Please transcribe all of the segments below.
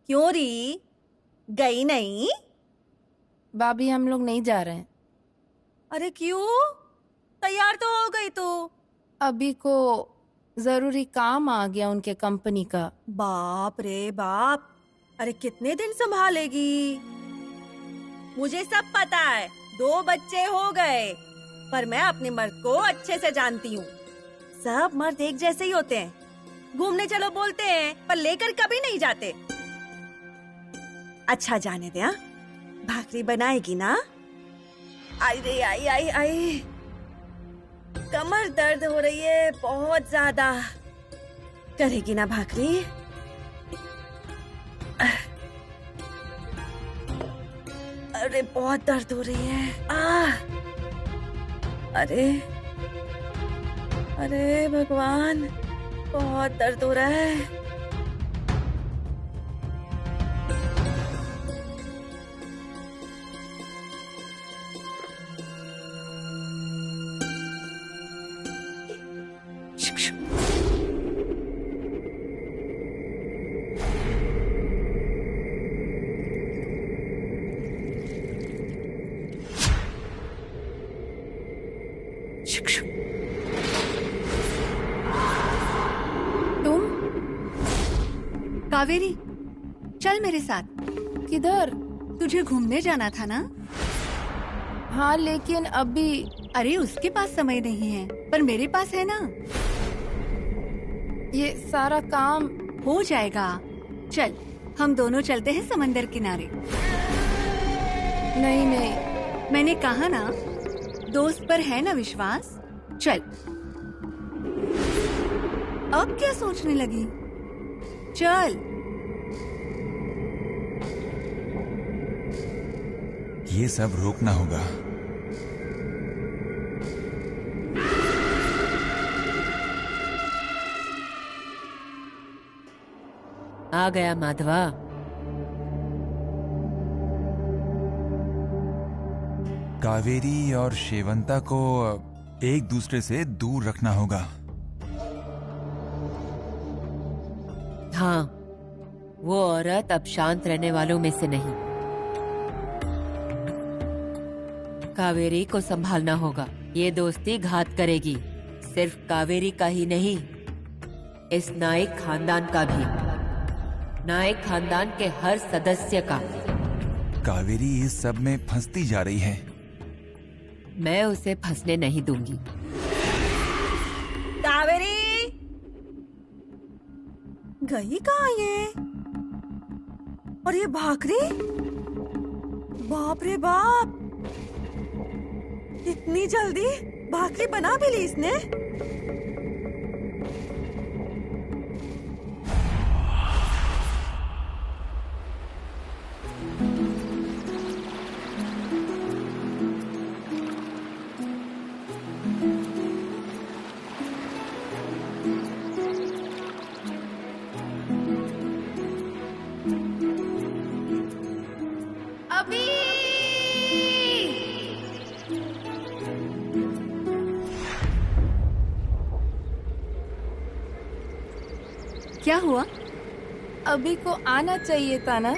क्यों री? गई नहीं? भाभी हम लोग नहीं जा रहे हैं। अरे क्यों? तैयार तो हो गई तू। अभी को जरूरी काम आ गया उनके कंपनी का। बाप रे बाप। अरे कितने दिन संभालेगी? मुझे सब पता है, 2 बच्चे हो गए, पर मैं अपने मर्द को अच्छे से जानती हूँ। सब मर्द एक जैसे ही होते हैं। घूमने चलो बोलते हैं, पर लेकर कभी नहीं जाते। अच्छा जाने दे। हाँ? भाकरी बनाएगी ना? आई रे आई आई आई, कमर दर्द हो रही है बहुत ज्यादा। करेगी ना भाकरी? अरे बहुत दर्द हो रही है। अरे अरे भगवान, बहुत दर्द हो रहा है। तुम कावेरी, चल मेरे साथ। किधर? तुझे घूमने जाना था ना? हाँ लेकिन अभी। अरे उसके पास समय नहीं है, पर मेरे पास है ना। ये सारा काम हो जाएगा। चल, हम दोनों चलते हैं समंदर किनारे। नहीं नहीं। मैंने कहा ना, दोस्त पर है ना विश्वास। चल। अब क्या सोचने लगी? चल। ये सब रोकना होगा। आ गया माधवा। कावेरी और शेवंता को एक दूसरे से दूर रखना होगा। हाँ, वो औरत अब शांत रहने वालों में से नहीं। कावेरी को संभालना होगा। ये दोस्ती घात करेगी, सिर्फ कावेरी का ही नहीं, इस नायक खानदान का भी, नायक खानदान के हर सदस्य का। कावेरी इस सब में फंसती जा रही है। मैं उसे फंसने नहीं दूंगी। कावेरी गई कहाँ ये? और ये भाकरी? बाप रे बाप, इतनी जल्दी भाकरी बना भी ली इसने। अभी क्या हुआ? अभी को आना चाहिए था ना।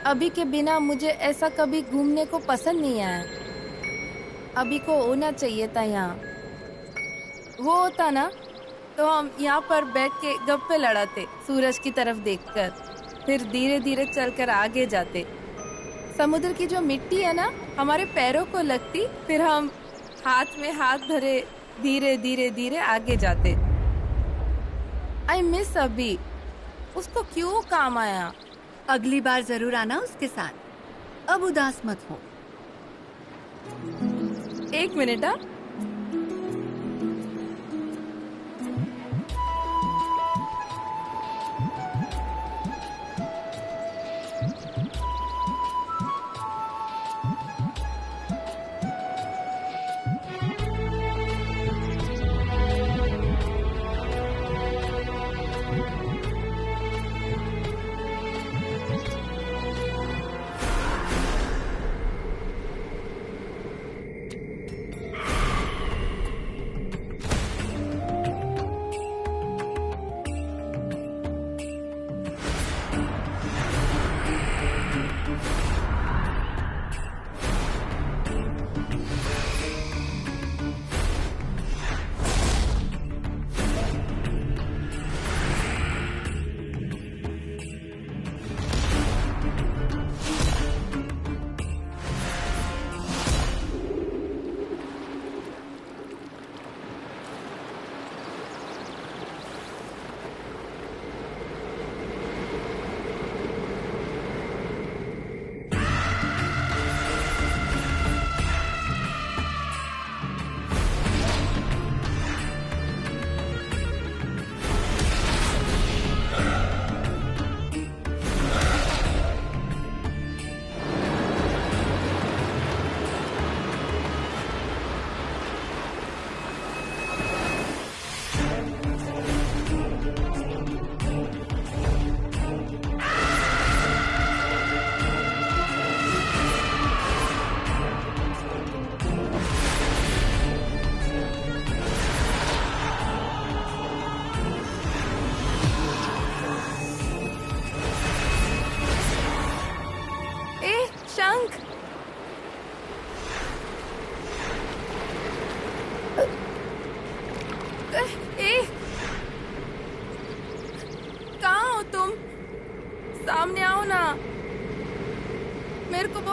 अभी के बिना मुझे ऐसा कभी घूमने को पसंद नहीं आया। अभी को होना चाहिए था यहाँ। वो होता ना तो हम यहाँ पर बैठ के गप्पे लड़ाते सूरज की तरफ देखकर, फिर धीरे धीरे चलकर आगे जाते। समुद्र की जो मिट्टी है ना हमारे पैरों को लगती, फिर हम हाथ में हाथ धरे धीरे धीरे धीरे आगे जाते। आई मिस अभी। उसको क्यों काम आया? अगली बार जरूर आना उसके साथ। अब उदास मत हो। 1 मिनट। हाँ,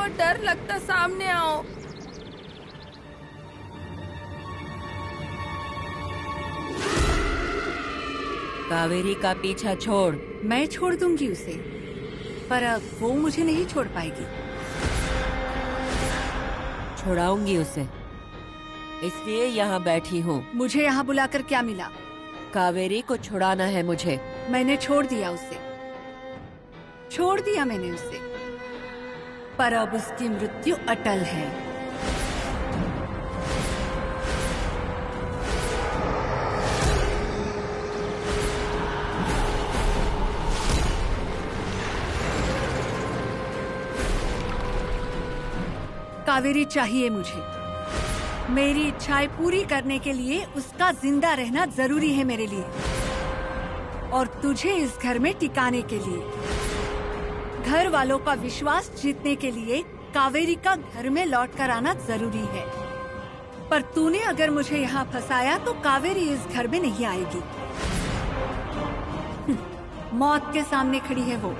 बहुत डर लगता, सामने आओ। कावेरी का पीछा छोड़। मैं छोड़ दूंगी उसे, पर अब वो मुझे नहीं छोड़ पाएगी। छुड़ाऊंगी उसे, इसलिए यहाँ बैठी हूँ। मुझे यहाँ बुलाकर क्या मिला? कावेरी को छुड़ाना है मुझे। मैंने छोड़ दिया उसे, छोड़ दिया मैंने उसे, पर अब उसकी मृत्यु अटल है। कावेरी चाहिए मुझे। मेरी इच्छाएं पूरी करने के लिए उसका जिंदा रहना जरूरी है मेरे लिए, और तुझे इस घर में टिकाने के लिए, घर वालों का विश्वास जीतने के लिए कावेरी का घर में लौट कर आना जरूरी है। पर तूने अगर मुझे यहाँ फंसाया तो कावेरी इस घर में नहीं आएगी। मौत के सामने खड़ी है वो।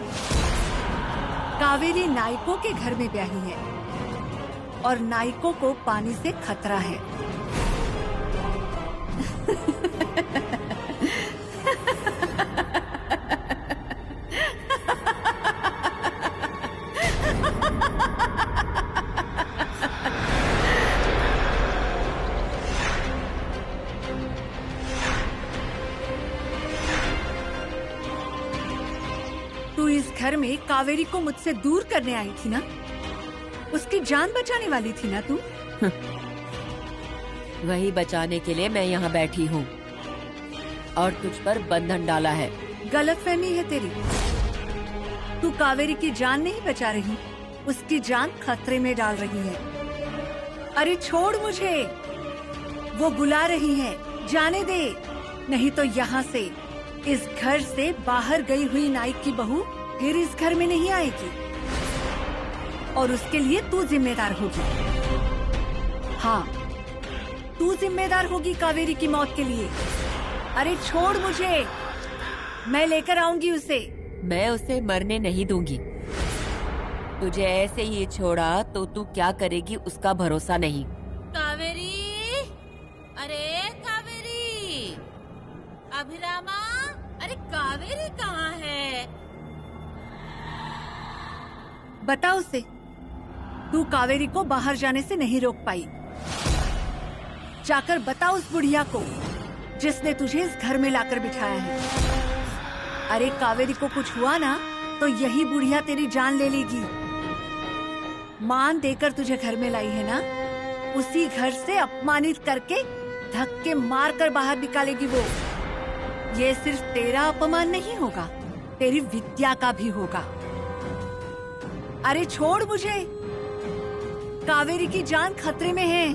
कावेरी नायकों के घर में ब्याही है, और नायकों को पानी से खतरा है। तू इस घर में कावेरी को मुझसे दूर करने आई थी ना? उसकी जान बचाने वाली थी ना तू? वही बचाने के लिए मैं यहाँ बैठी हूँ, और तुझ पर बंधन डाला है। गलतफहमी है तेरी। तू कावेरी की जान नहीं बचा रही, उसकी जान खतरे में डाल रही है। अरे छोड़ मुझे, वो बुला रही है, जाने दे, नहीं तो यहाँ से, इस घर से बाहर गई हुई नायक की बहू फिर इस घर में नहीं आएगी, और उसके लिए तू जिम्मेदार होगी। हाँ, तू जिम्मेदार होगी कावेरी की मौत के लिए। अरे छोड़ मुझे, मैं लेकर आऊंगी उसे। मैं उसे मरने नहीं दूंगी। तुझे ऐसे ही छोड़ा तो तू क्या करेगी उसका भरोसा नहीं। कावेरी, अरे कावेरी, अभिरामा, अरे कावेरी कहाँ है? बता उसे, तू कावेरी को बाहर जाने से नहीं रोक पाई। जाकर बता उस बुढ़िया को जिसने तुझे इस घर में लाकर बिठाया है। अरे कावेरी को कुछ हुआ ना तो यही बुढ़िया तेरी जान ले लेगी। मान देकर तुझे घर में लाई है ना, उसी घर से अपमानित करके धक्के मार कर बाहर निकालेगी वो। ये सिर्फ तेरा अपमान नहीं होगा, तेरी विद्या का भी होगा। अरे छोड़ मुझे, कावेरी की जान खतरे में है।